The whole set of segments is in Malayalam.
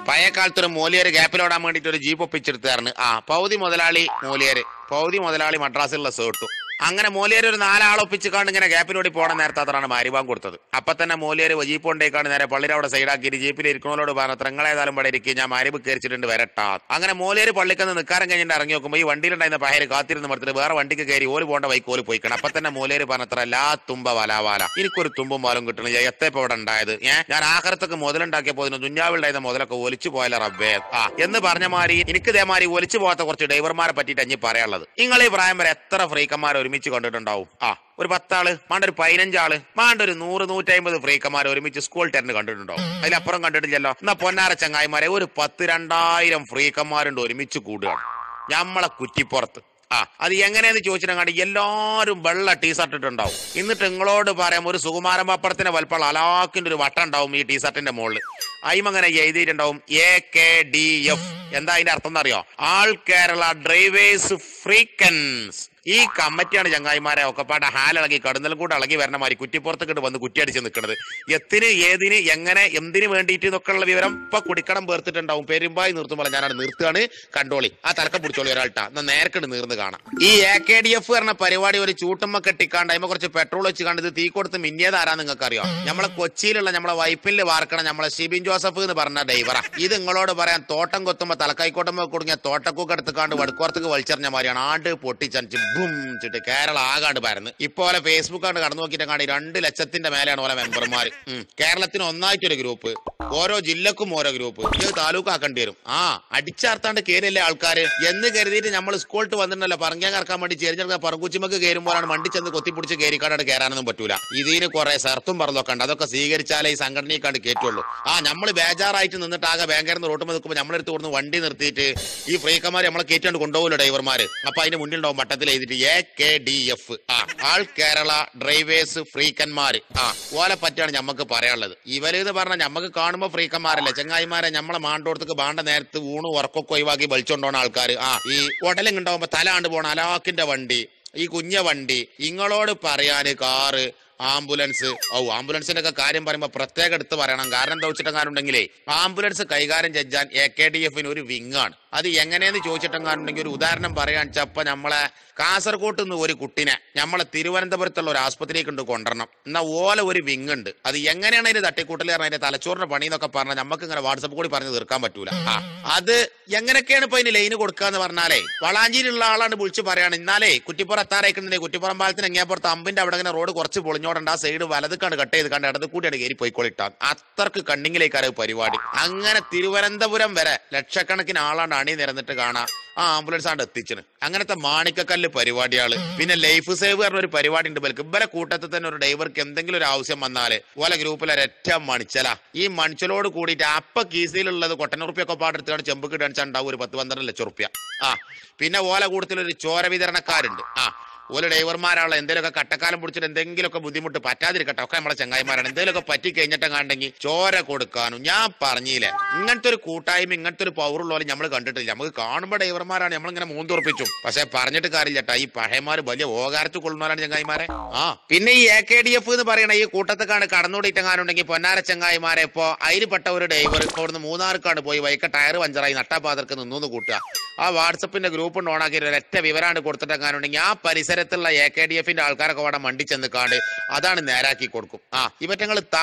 പഴയ കാലത്തൊരു മൂലിയര് ഗ്യാപ്പിലോടാൻ വേണ്ടിട്ട് ഒരു ജീപ്പ് ഒപ്പിച്ചെടുത്തായിരുന്നു. പൗതി മുതലാളി മൂലിയര്, പൗതി മുതലാളി മദ്രാസിലുള്ള സേട്ടു. അങ്ങനെ മൂലിയർ ഒരു 4 ആളെ ഒപ്പിച്ചിക്കാണ്ട് ഇങ്ങനെ ഗ്യാപ്പിലൂടെ പോണ നേരത്തെ അത്രയാണ് മാരിബാൻ കൊടുത്തത്. അപ്പൊ തന്നെ മൂലിയർ ജീപ്പ് കൊണ്ടേക്കാണ്ട് നേരെ പള്ളിയുടെ അവിടെ സൈഡാക്കിയിട്ട് ജീപ്പിൽ ഇരിക്കുന്നവരോട് പറഞ്ഞ നിങ്ങളേതായാലും ഇവിടെ ഇരിക്കും, ഞാൻ മാരിബ് കയറിച്ചിട്ടുണ്ട് വരട്ടാ. അങ്ങനെ മൂലിയർ പള്ളിക്കന്ന് നിൽക്കാരം കഴിഞ്ഞിട്ട് ഇറങ്ങി നോക്കുമ്പോൾ ഈ വണ്ടിയിലുണ്ടായിരുന്ന പഹര് കാത്തിരുന്ന് മറത്തിട്ട് വേറെ വണ്ടിക്ക് കയറി ഓല് പോകേണ്ട വൈക്ക് ഓല് പോയിക്കണം. അപ്പൊ തന്നെ മൂലിയർ പറഞ്ഞത്ര ലാ തുമ്പ വലാവാല, എനിക്കൊരു തുമ്പും പാലും കിട്ടണില്ല, എത്തപ്പോ ഇവിടെ ഉണ്ടായത് ഞാൻ ആഹാരത്തൊക്കെ മുതലുണ്ടാക്കിയപ്പോ ദുഞ്ഞാവിലുണ്ടായിരുന്ന മുതലൊക്കെ ഒലിച്ചു പോയാലോ റബ്ബേ എന്ന് പറഞ്ഞ മാതിരി എനിക്ക് ഇതേമാതിരി ഒലിച്ചു പോകാത്ത കുറച്ച് ഡ്രൈവർമാരെ പറ്റിയിട്ട് അഞ്ഞ് പറയാനുള്ളത്. നിങ്ങൾ ഈ പ്രായം വരെ എത്ര ഫ്രീക്കന്മാർ ഒരുമിച്ച് കണ്ടിട്ടുണ്ടാവും? ഒരു 10 ആള് മാണ്ട, ഒരു 15 ആള് മാണ്ട, ഒരു 100-150 ഫ്രീക്കന്മാർ ഒരുമിച്ച് സ്കൂൾ ടെറിന് കണ്ടിട്ടുണ്ടാവും. അതിലപ്പുറം കണ്ടിട്ടില്ലല്ലോ. എന്നാ പൊന്നാര ചങ്ങായിമാരെ ഒരു 10,000-2000 ഫ്രീക്കന്മാരുണ്ട് ഒരുമിച്ച് കൂടുകയാണ് ഞമ്മളെ കുറ്റിപ്പുറത്ത്. അത് എങ്ങനെയെന്ന് ചോദിച്ചിട്ടാണ് എല്ലാരും വെള്ള ടീഷർട്ട് ഇട്ടുണ്ടാവും. എന്നിട്ട് നിങ്ങളോട് പറയാം ഒരു സുകുമാരൻ പപ്പടത്തിന്റെ വലുപ്പം അലാക്കിന്റെ ഒരു വട്ടം ഉണ്ടാവും ഈ ടീഷർട്ടിന്റെ മുകളിൽ. അയിമങ്ങനെ എഴുതിയിട്ടുണ്ടാവും AKDF. എന്താ അതിന്റെ അർത്ഥം എന്നറിയോ? ആൾ കേരള ഡ്രൈവേഴ്സ് ഫ്രീക്കൻസ്. ഈ കമ്മിറ്റിയാണ് ചങ്ങായിമാരെ ഒക്കെപ്പാടെ ഹാലിളകി കടന്നലും കൂടെ ഇളകി വരണ മാതിരി കുറ്റിപ്പുറത്തേക്കിട്ട് വന്ന് കുറ്റിയടിച്ച് നിൽക്കുന്നത്. എത്തിന്, ഏതിന്, എങ്ങനെ, എന്തിനു വേണ്ടിയിട്ട് ഇതൊക്കെയുള്ള വിവരം ഇപ്പൊ കുടിക്കടം പേർത്തിട്ടുണ്ടാവും. പെരുമ്പായി നിർത്തുമ്പോൾ ഞാനാണ് നിർത്തുകയാണ്, കണ്ടോളി. ആ തലക്കം പിടിച്ചോളി ഒരാൾട്ടാ, എന്നാ നേരക്കിട്ട് നീർന്ന് കാണാം. ഈ AKDF പറഞ്ഞ പരിപാടി ഒരു ചൂട്ടുമ്മ കെട്ടിക്കാണ്ട് അതിമ കുറച്ച് പെട്രോൾ വെച്ച് കണ്ട് ഇത് തീ കൊടുത്ത് മിന്നിയത് ആരാ നിങ്ങൾക്ക് അറിയാം? നമ്മളെ കൊച്ചിയിലുള്ള നമ്മളെ വൈപ്പിൽ വാർക്കണം നമ്മളെ ഷിബിൻ ജോസഫ് എന്ന് പറഞ്ഞ ഡ്രൈവറാ. ഇത് നിങ്ങളോട് പറയാൻ തോട്ടം കൊത്തുമ്പോ തലക്കായിക്കോട്ടുമ്പോ കുടുങ്ങിയ തോട്ടക്കൂക്ക് എടുത്തുകാണ്ട് വടക്കോർത്തേക്ക് വലിച്ചെറിഞ്ഞ മാതിരിയാണ്. ആണ്ട് പൊട്ടിച്ചടിച്ച് ിട്ട് കേരള ആകാണ്ട് പരന്ന്. ഇപ്പോലെ ഫേസ്ബുക്കാണ്ട് കടന്നു നോക്കിയിട്ടാണ് 2 ലക്ഷത്തിന്റെ മേലെയാണ് ഓരോ മെമ്പർമാർ. കേരളത്തിന് ഒന്നായിട്ടൊരു ഗ്രൂപ്പ്, ഓരോ ജില്ലക്കും ഓരോ ഗ്രൂപ്പ്, ഇത് താലൂക്ക് ആക്കേണ്ടി വരും. അടിച്ചാർത്താണ്ട് കയറിയല്ലേ ആൾക്കാര് എന്ന് കരുതിയിട്ട് നമ്മൾ സ്കൂളിട്ട് വന്നിട്ടുണ്ടല്ലോ പറങ്ങാൻ കറക്കാൻ വേണ്ടി ചെറിയ പറങ്കുച്ചിമക്ക് കയറുമ്പോഴാണ് വണ്ടി ചെന്ന് കൊത്തിപ്പിടിച്ച് കയറിക്കാണ്ട് കയറാനൊന്നും പറ്റൂല. ഇതിന് കുറെ സർത്തും പറഞ്ഞൊക്കെ ഉണ്ട്. അതൊക്കെ സ്വീകരിച്ചാലേ ഈ സംഘടനയ്ക്കാണ്ട് കയറ്റുള്ളൂ. നമ്മൾ ബേജാറായിട്ട് നിന്നിട്ട് ആകെ ബാങ്കറിന്ന് റോട്ടുമ്പോൾ നിൽക്കുമ്പോൾ നമ്മളെടുത്ത് കൊടുന്ന് വണ്ടി നിർത്തിയിട്ട് ഈ ഫ്രീക്കന്മാർ നമ്മളെ കയറ്റാണ്ട് കൊണ്ടുപോകുമല്ലോ ഡ്രൈവർമാര്. അപ്പൊ അതിന്റെ മുന്നിൽ ഉണ്ടാവും വട്ടത്തിൽ എഴുതിയിട്ട് AKDF, ആൾ കേരള ഡ്രൈവേഴ്സ് ഫ്രീക്കന്മാര്. ഓലെ പറ്റിയാണ് ഞമ്മക്ക് പറയാനുള്ളത്. ഇവരെന്ന് പറഞ്ഞാൽ ഞമ്മക്ക് കാണുമ്പോ ഫ്രീക്കന്മാരല്ലേ ചങ്ങായിമാരെ, നമ്മളെ മാണ്ടോടത്തേക്ക് ബാണ്ട നേരത്ത് ഊണ് ഉറക്കൊക്കെ ഒഴിവാക്കി വലിച്ചോണ്ടോണ ആൾക്കാർ. ഈ ഉടലും ഉണ്ടാവുമ്പോ തലാണ്ട് പോണ അലാക്കിന്റെ വണ്ടി, ഈ കുഞ്ഞ വണ്ടി, ഇങ്ങളോട് പറയാന് കാറ്, ആംബുലൻസ്. ആംബുലൻസിന്റെ ഒക്കെ കാര്യം പറയുമ്പോ പ്രത്യേകം എടുത്ത് പറയണം. കാരണം എന്താ വെച്ചിട്ടെങ്ങാനുണ്ടെങ്കിലേ ആംബുലൻസ് കൈകാര്യം ചെയ്യാൻ AKDFന് ഒരു വിങ്ങാണ്. അത് എങ്ങനെയെന്ന് ചോദിച്ചിട്ടെങ്ങാനുണ്ടെങ്കിൽ ഒരു ഉദാഹരണം പറയാൻ ചപ്പ നമ്മളെ കാസർകോട്ട് നിന്ന് ഒരു കുട്ടിനെ നമ്മളെ തിരുവനന്തപുരത്തുള്ള ഒരു ആസ്പത്രിക്ക് ഉണ്ട് കൊണ്ടുവരണം. എന്നാ ഓല ഒരു വിങ് ഉണ്ട്. അത് എങ്ങനെയാണ് അതിന്റെ തട്ടിക്കൂട്ടൽ പറഞ്ഞാൽ അതിന്റെ തലച്ചോറിന്റെ പണി എന്നൊക്കെ പറഞ്ഞാൽ നമുക്ക് ഇങ്ങനെ വാട്സപ്പ് കൂടി പറഞ്ഞ് തീർക്കാൻ പറ്റൂല. അത് എങ്ങനെയൊക്കെയാണ് ഇപ്പൊ അതിന് ലൈന് കൊടുക്കാന്ന് പറഞ്ഞാലേ വളാഞ്ചേരിയുള്ള ആളാണ് വിളിച്ച് പറയാണ്. എന്നാലേ കുറ്റിപ്പുറം എത്താറായിക്കുന്നുണ്ടെങ്കിൽ കുറ്റിപ്പുറം പാലത്തിന് എങ്ങേപ്പുറത്ത് അമ്പിന്റെ അവിടെ ഇങ്ങനെ റോഡ് കുറച്ച് പൊളിഞ്ഞോടണ്ട, ആ സൈഡ് വലതുക്കാണ്ട് കട്ട് ചെയ്ത് കണ്ട് ഇടത് കൂടിയാണ് കയറി പോയിക്കോളിട്ടാ. അത്രക്ക് കണ്ണിങ്ങിലേക്കാണ് പരിപാടി. അങ്ങനെ തിരുവനന്തപുരം വരെ ലക്ഷക്കണക്കിന് ആളാണ് അണി നിരന്നിട്ട് കാണാം ആ ആംബുലൻസ് ആണ്ട് എത്തിച്ചിന്. അങ്ങനത്തെ മാണിക്കക്കല്ല് പരിപാടികള്. പിന്നെ ലൈഫ് സേവ് പറഞ്ഞ ഒരു പരിപാടി ഉണ്ട്. ഇവരെ കൂട്ടത്തിൽ തന്നെ ഒരു ഡ്രൈവർക്ക് എന്തെങ്കിലും ഒരു ആവശ്യം വന്നാല് ഓല ഗ്രൂപ്പിൽ ഒരൊറ്റ മണിച്ചല. ഈ മണിച്ചലോട് കൂടിയിട്ട് അപ്പ കീസിലുള്ളത് കൊട്ടനുറുപ്യൊക്കെ പാടെടുത്താണ് ചെമ്പ് കിട്ടാണ്ടാവും ഒരു 10-12 ലക്ഷം റുപ്യ. പിന്നെ ഓല കൂട്ടത്തിൽ ഒരു ചോര വിതരണക്കാരുണ്ട്. ഓല ഡ്രൈവർമാരാണല്ലോ. എന്തെങ്കിലുമൊക്കെ കട്ടക്കാലം പിടിച്ചിട്ട് എന്തെങ്കിലുമൊക്കെ ബുദ്ധിമുട്ട് പറ്റാതിരിക്കട്ടെ, ഒക്കെ നമ്മളെ ചങ്ങായിമാരാണ്. എന്തെങ്കിലുമൊക്കെ പറ്റി കഴിഞ്ഞിട്ട് കണ്ടെങ്കിൽ ചോര കൊടുക്കാനും. ഞാൻ പറഞ്ഞില്ലേ ഇങ്ങനത്തെ ഒരു കൂട്ടായ്മ, ഇങ്ങനത്തെ ഒരു പവറുള്ള പോലെ നമ്മൾ കണ്ടിട്ടില്ല. നമുക്ക് കാണുമ്പോൾ ഡ്രൈവർമാരാണ് നമ്മളിങ്ങനെ മൂന്നുറപ്പിച്ചു. പക്ഷെ പറഞ്ഞിട്ട് കാര്യമില്ലട്ടാ, ഈ പഴയമാര് വലിയ ഓകാരത്ത് കൊള്ളുന്നവരാണ് ചങ്ങായിമാരെ. പിന്നെ ഈ AKDF എന്ന് പറയണ ഈ കൂട്ടത്തൊക്കെയാണ് കടന്നുകൂടിയിട്ടെങ്ങാനുണ്ടെങ്കിൽ പൊന്നാര ചങ്ങായിമാരെ ഇപ്പോ അതിൽപ്പെട്ട ഒരു ഡ്രൈവർ ഇപ്പോൾ ഇവിടുന്ന് മൂന്നാർക്കാണ് പോയി വൈക്ക ടയർ പഞ്ചറായി നട്ടാപാതർക്ക് നിന്നു കൂട്ടുക. ആ വാട്സപ്പിന്റെ ഗ്രൂപ്പ് ഓണാക്കി ഒരൊറ്റ വിവരമാണ് കൊടുത്തിട്ടെങ്ങാനുണ്ടെങ്കിൽ ആ പരിസരത്തുള്ള AKDFന്റെ ആൾക്കാരൊക്കെ അവിടെ മണ്ടി ചെന്നിക്കാണ്ട് അതാണ് നേരാക്കി കൊടുക്കും. ഇവറ്റങ്ങൾ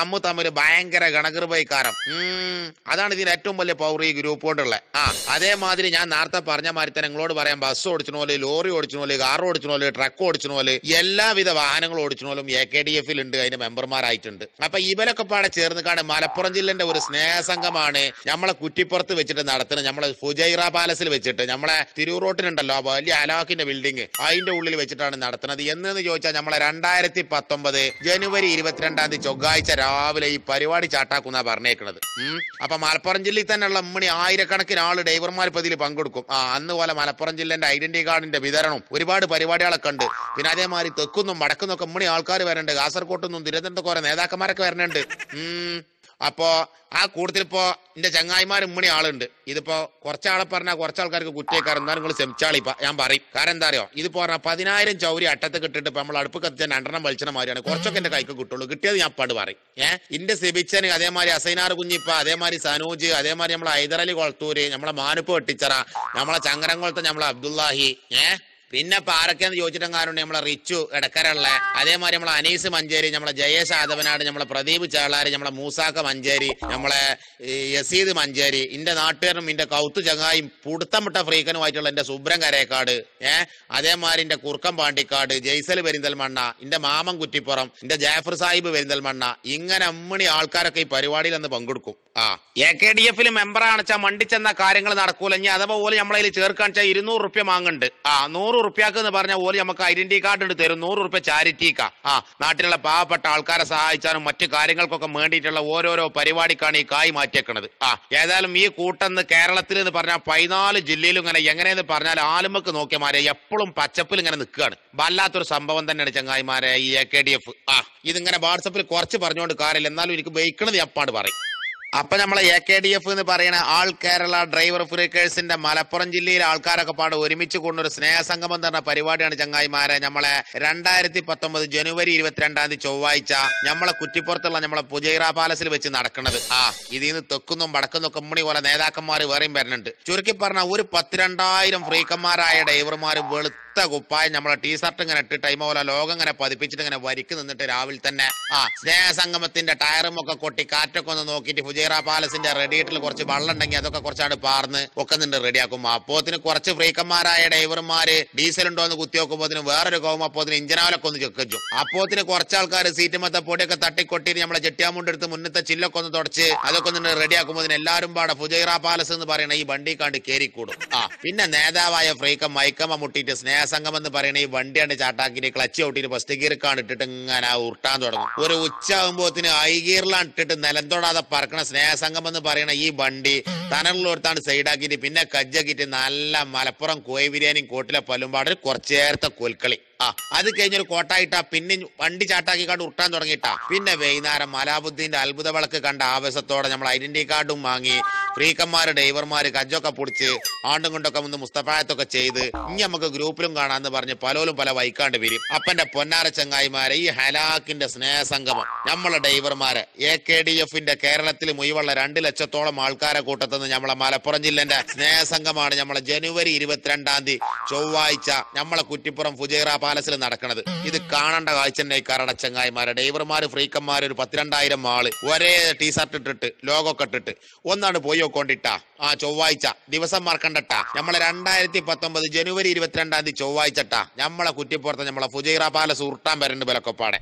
തമ്മിൽ ഭയങ്കര ഗണകൃപൈക്കാരം. അതാണ് ഇതിന് ഏറ്റവും വലിയ പവർ ഈ ഗ്രൂപ്പ് കൊണ്ടുള്ള. അതേമാതിരി ഞാൻ നേരത്തെ പറഞ്ഞ മാതിരി തന്നെ നിങ്ങളോട് പറയാം, ബസ് ഓടിച്ചു പോലെ, ലോറി ഓടിച്ചു പോലെ, കാർ ഓടിച്ചു പോലെ, ട്രക്ക് ഓടിച്ചു പോലെ, എല്ലാവിധ വാഹനങ്ങൾ ഓടിച്ചു പോലും AKDFൽ ഉണ്ട്, അതിന്റെ മെമ്പർമാരായിട്ടുണ്ട്. അപ്പൊ ഇവരൊക്കെ പാടെ ചേർന്ന് കാണാൻ മലപ്പുറം ജില്ലന്റെ ഒരു സ്നേഹസംഘമാണ് നമ്മളെ കുറ്റിപ്പുറത്ത് വെച്ചിട്ട് നടത്തുന്നത്. നമ്മളെ ഫുജൈറ പാലസിൽ വെച്ചിട്ട് നമ്മളെ തിരൂർ റോട്ടിനുണ്ടല്ലോ വലിയ അലാഖിന്റെ ബിൽഡിംഗ്, അതിന്റെ ഉള്ളിൽ വെച്ചിട്ടാണ് നടത്തുന്നത്. എന്ന് ചോദിച്ചാൽ നമ്മളെ 2019 ജനുവരി 22 ചൊവ്വാഴ്ച രാവിലെ ഈ പരിപാടി ചാട്ടാക്കുന്ന പറഞ്ഞേക്കുന്നത്. അപ്പൊ മലപ്പുറം ജില്ലയിൽ തന്നെയുള്ള ഉമ്മണി ആയിരക്കണക്കിന് ആള് ഡ്രൈവർമാർ ഇപ്പൊ ഇതിൽ പങ്കെടുക്കും. അന്ന് പോലെ മലപ്പുറം ജില്ലന്റെ ഐഡന്റിറ്റി കാർഡിന്റെ വിതരണം ഒരുപാട് പരിപാടികളൊക്കെ ഉണ്ട്. പിന്നെ അതേമാതിരി തെക്കുന്നും വടക്കുന്നും ഒക്കെ ഉമ്മണി ആൾക്കാർ വരുന്നുണ്ട്. കാസർകോട്ടുനിന്നും തിരുവനന്തപുരത്ത് കുറെ നേതാക്കന്മാരൊക്കെ വരുന്നുണ്ട്. അപ്പോ ആ കൂട്ടത്തിൽ ഇപ്പോ എന്റെ ചങ്ങായിമാരും ഉമ്മണി ആളുണ്ട്. ഇതിപ്പോ കുറച്ചാളെ പറഞ്ഞാൽ കുറച്ചാൾക്കാർക്ക് കുറ്റേക്കാർ, എന്നാലും നിങ്ങൾ ക്ഷമിച്ചാളി ഞാൻ പറയും. കാരണം എന്താ അറിയോ, ഇതിപ്പോ പറഞ്ഞാൽ 10,000 ചൗരി അട്ടത്ത് കിട്ടിട്ട് ഇപ്പൊ നമ്മൾ അടുപ്പ് കത്തിച്ച 2 വലിച്ചണ മാതിരിയാണ്. കുറച്ചൊക്കെ എന്റെ കൈക്ക് കിട്ടുള്ളൂ. കിട്ടിയത് ഞാൻ പാട് പറയും. ഇന്റെ സിബിച്ചന്, അതേമാതിരി അസൈനാർ കുഞ്ഞിപ്പ, അതേമാതിരി സനൂജ്, അതേമാതിരി നമ്മളെ ഹൈദരലി കൊളത്തൂര്, നമ്മളെ മാനുപ്പ് വെട്ടിച്ചറ, നമ്മളെ ചങ്ങരംകുളത്തെ നമ്മളെ അബ്ദുല്ലാഹി, പിന്നെ ഇപ്പൊ ആരൊക്കെയാന്ന് ചോദിച്ചിട്ടെങ്കാരുണ്ട്. നമ്മളെ റിച്ചു എടക്കരള്ള, അതേമാതിരി നമ്മളെ അനീസ് മഞ്ചേരി, നമ്മളെ ജയേഷ് ആദവനാട്, നമ്മളെ പ്രദീപ് ചേളാരി, നമ്മളെ മൂസാക്ക മഞ്ചേരി, നമ്മളെ യസീദ് മഞ്ചേരി, ഇന്റെ നാട്ടുകാരനും ഇന്റെ കൗത്ത് ചങ്ങായും പുടുത്തമിട്ട ഫ്രീക്കനുമായിട്ടുള്ള എന്റെ സുബ്രൻ കരേക്കാട്, അതേമാതിരി ഇന്റെ കുറുക്കം പാണ്ടിക്കാട്, ജയ്സൽ പെരിന്തൽമണ്ണ, ഇന്റെ മാമൻ കുറ്റിപ്പുറം, ഇന്റെ ജാഫർ സാഹിബ് പെരിന്തൽമണ്ണ, ഇങ്ങനെ അമ്മണി ആൾക്കാരൊക്കെ ഈ പരിപാടിയിൽ അന്ന് പങ്കെടുക്കും. AKDF മെമ്പറാണെച്ചാ മണ്ടിച്ചെന്ന കാര്യങ്ങൾ നടക്കൂല. ഇനി അഥവാ ഓല് നമ്മളതിൽ ചേർക്കാൻ വെച്ചാൽ 200 റുപ്യ വാങ്ങുന്നുണ്ട്. 100 റുപ്യക്ക് എന്ന് പറഞ്ഞാൽ ഓല് നമുക്ക് ഐഡന്റിറ്റി കാർഡ് എടുത്ത് തരും. 100 റുപ്യ ചാരിറ്റിക്കാ. നാട്ടിലുള്ള പാവപ്പെട്ട ആൾക്കാരെ സഹായിച്ചാനും മറ്റു കാര്യങ്ങൾക്കൊക്കെ വേണ്ടിയിട്ടുള്ള ഓരോരോ പരിപാടിക്കാണ് ഈ കായ് മാറ്റിയേക്കണത്. ഏതായാലും ഈ കൂട്ടെന്ന് കേരളത്തിൽ എന്ന് പറഞ്ഞാൽ 14 ജില്ലയിലും ഇങ്ങനെ എങ്ങനെയെന്ന് പറഞ്ഞാൽ ആലുമക്ക് നോക്കിയമാരെ എപ്പോഴും പച്ചപ്പിൽ ഇങ്ങനെ നിൽക്കുകയാണ്. വല്ലാത്തൊരു സംഭവം തന്നെയാണ് ചങ്ങായിമാരെ ഈ AKDF. ഇതിങ്ങനെ വാട്സപ്പിൽ കുറച്ച് പറഞ്ഞുകൊണ്ട് കാര്യമില്ല, എന്നാലും എനിക്ക് ബൈക്കണത് എപ്പാട് പറയും. അപ്പൊ നമ്മളെ AKDF എന്ന് പറയുന്ന ആൾ കേരള ഡ്രൈവർ ഫ്രീക്കേഴ്സിന്റെ മലപ്പുറം ജില്ലയിലെ ആൾക്കാരൊക്കെ പാട് ഒരുമിച്ച് കൊണ്ടൊരു സ്നേഹസംഗമം എന്ന പരിപാടിയാണ് ചങ്ങായിമാരെ. നമ്മളെ 2019 ജനുവരി 22 ചൊവ്വാഴ്ച നമ്മളെ കുറ്റിപ്പുറത്തുള്ള നമ്മളെ പുജൈറ പാലസിൽ വെച്ച് നടക്കുന്നത്. ഇതിൽ നിന്ന് തെക്കുന്നും വടക്കുന്നും ഒക്കെ ഉമ്മണി പോലെ നേതാക്കന്മാർ വേറെയും വരുന്നുണ്ട്. ചുരുക്കി പറഞ്ഞ ഒരു 12,000 ഫ്രീക്കന്മാരായ ഡ്രൈവർമാർ വെളുത്ത കുപ്പായം നമ്മളെ ടീഷർട്ട് ഇങ്ങനെ ഇട്ട് ടൈം പോലെ ലോകം ഇങ്ങനെ പതിപ്പിച്ചിട്ട് ഇങ്ങനെ വരിക്ക് നിന്നിട്ട് രാവിലെ തന്നെ സ്നേഹസംഗമത്തിന്റെ ടയറും ഒക്കെ കൊട്ടി കാറ്റൊക്കെ ഒന്ന് നോക്കിയിട്ട് പുജൈറ പാലസിന്റെ റെഡിയേറ്ററിൽ കുറച്ച് വെള്ളം ഉണ്ടെങ്കിൽ അതൊക്കെ കുറച്ചാണ് പാർന്ന് ഒക്കെ നിന്ന് റെഡിയാക്കും. അപ്പോത്തിന് കുറച്ച് ഫ്രീക്കന്മാരായ ഡ്രൈവർമാര് ഡീസൽ ഉണ്ടോ എന്ന് കുത്തി നോക്കുമ്പോത്തിന് വേറൊരു കൗമ അപ്പോത്തിന് ഇഞ്ചനാവലൊക്കെ ഒന്ന് ചെക്കച്ചു. അപ്പോത്തിന് കുറച്ചാൾക്കാർ സീറ്റ് മത്ത പൊടിയൊക്കെ തട്ടിക്കൊട്ടിട്ട് നമ്മളെ ചെട്ടിയാമുണ്ട് എടുത്ത് മുന്നത്തെ ചില്ലൊക്കെ ഒന്ന് തുടച്ച് അതൊക്കെ ഒന്ന് റെഡിയാക്കുമ്പോത്തിന് എല്ലാവരും പാടെ പുജൈറ പാലസ് എന്ന് പറയുന്ന ഈ വണ്ടി കണ്ട് കേറിക്കൂടും. പിന്നെ നേതാവായ ഫ്രീക്കം മൈക്കമ്മ മുട്ടിയിട്ട് സ്നേഹസംഗം എന്ന് പറയുന്ന ഈ വണ്ടിയാണ് ചാട്ടാക്കിട്ട് ക്ലച്ച് ഔട്ടിട്ട് ഫസ്റ്റ് ഗിയർക്കാണ് ഇട്ടിട്ട് ഇങ്ങനെ ഉരുട്ടാൻ തുടങ്ങും. ഒരു ഉച്ച ആകുമ്പോത്തിന് ഹൈ ഗിയറിലാണ് ഇട്ടിട്ട് നിലം തൊടാതെ പറക്കണ സ്നേഹസംഗം എന്ന് പറയുന്ന ഈ വണ്ടി തണലിലോർത്താണ് സൈഡാക്കിയിട്ട് പിന്നെ കജ്ജാക്കിയിട്ട് നല്ല മലപ്പുറം കോഴി ബിരിയാണിയും കോട്ടിലെ പല്ലുംപാട് കുറച്ചേരത്തെ കൊൽക്കളി. അത് കഴിഞ്ഞൊരു കോട്ടായിട്ടാ പിന്നെ വണ്ടി ചാട്ടാക്കി കണ്ട് ഉരുട്ടാൻ തുടങ്ങിയിട്ടാ. പിന്നെ വൈകുന്നേരം മലാബുദ്ദീന്റെ അത്ഭുത വിളക്ക് കണ്ട ആവേശത്തോടെ നമ്മൾ ഐഡന്റിറ്റി കാർഡും വാങ്ങി ഫ്രീക്കന്മാര് ഡ്രൈവർമാര് കജ്ജൊക്കെ പൊടിച്ച് ആണ്ടും കൊണ്ടൊക്കെ ഒന്ന് മുസ്തഫായത്തൊക്കെ ചെയ്ത് ഇനി നമുക്ക് ഗ്രൂപ്പിലും കാണാന്ന് പറഞ്ഞ് പലരും പല വൈക്കാണ്ട് വരും. അപ്പന്റെ പൊന്നാര ചങ്ങായിമാരെ ഈ ഹലാക്കിന്റെ സ്നേഹസംഗമം നമ്മളെ ഡ്രൈവർമാരെ AKDFന്റെ കേരളത്തിൽ മുഴുവുള്ള 2 ലക്ഷത്തോളം ആൾക്കാരെ കൂട്ടത്തുനിന്ന് നമ്മളെ മലപ്പുറം ജില്ലന്റെ സ്നേഹസംഗമാണ് നമ്മളെ ജനുവരി 22 ചൊവ്വാഴ്ച നമ്മളെ കുറ്റിപ്പുറം ഫുജൈറ പാലസിൽ നടക്കുന്നത്. ഇത് കാണേണ്ട കാഴ്ച തന്നെ കാരണ ചങ്ങായിമാരെ. ഡ്രൈവർമാര് ഫ്രീക്കന്മാര് ഒരു 12,000 ആള് ഒരേ ടീഷർട്ട് ഇട്ടിട്ട് ലോഗൊക്കെ ഇട്ടിട്ട് ഒന്നാണ് പോയി നോക്കൊണ്ടിട്ടാ. ചൊവ്വാഴ്ച ദിവസം മറക്കണ്ടട്ടാ. നമ്മളെ 2019 ജനുവരി 22 ചൊവ്വാഴ്ചട്ടാ നമ്മളെ കുറ്റിപ്പുറത്ത് നമ്മളെ ഫുജൈറ പാലസ് ഉരുട്ടാൻ വരുന്നുണ്ട് ബലക്കൊപ്പാടെ.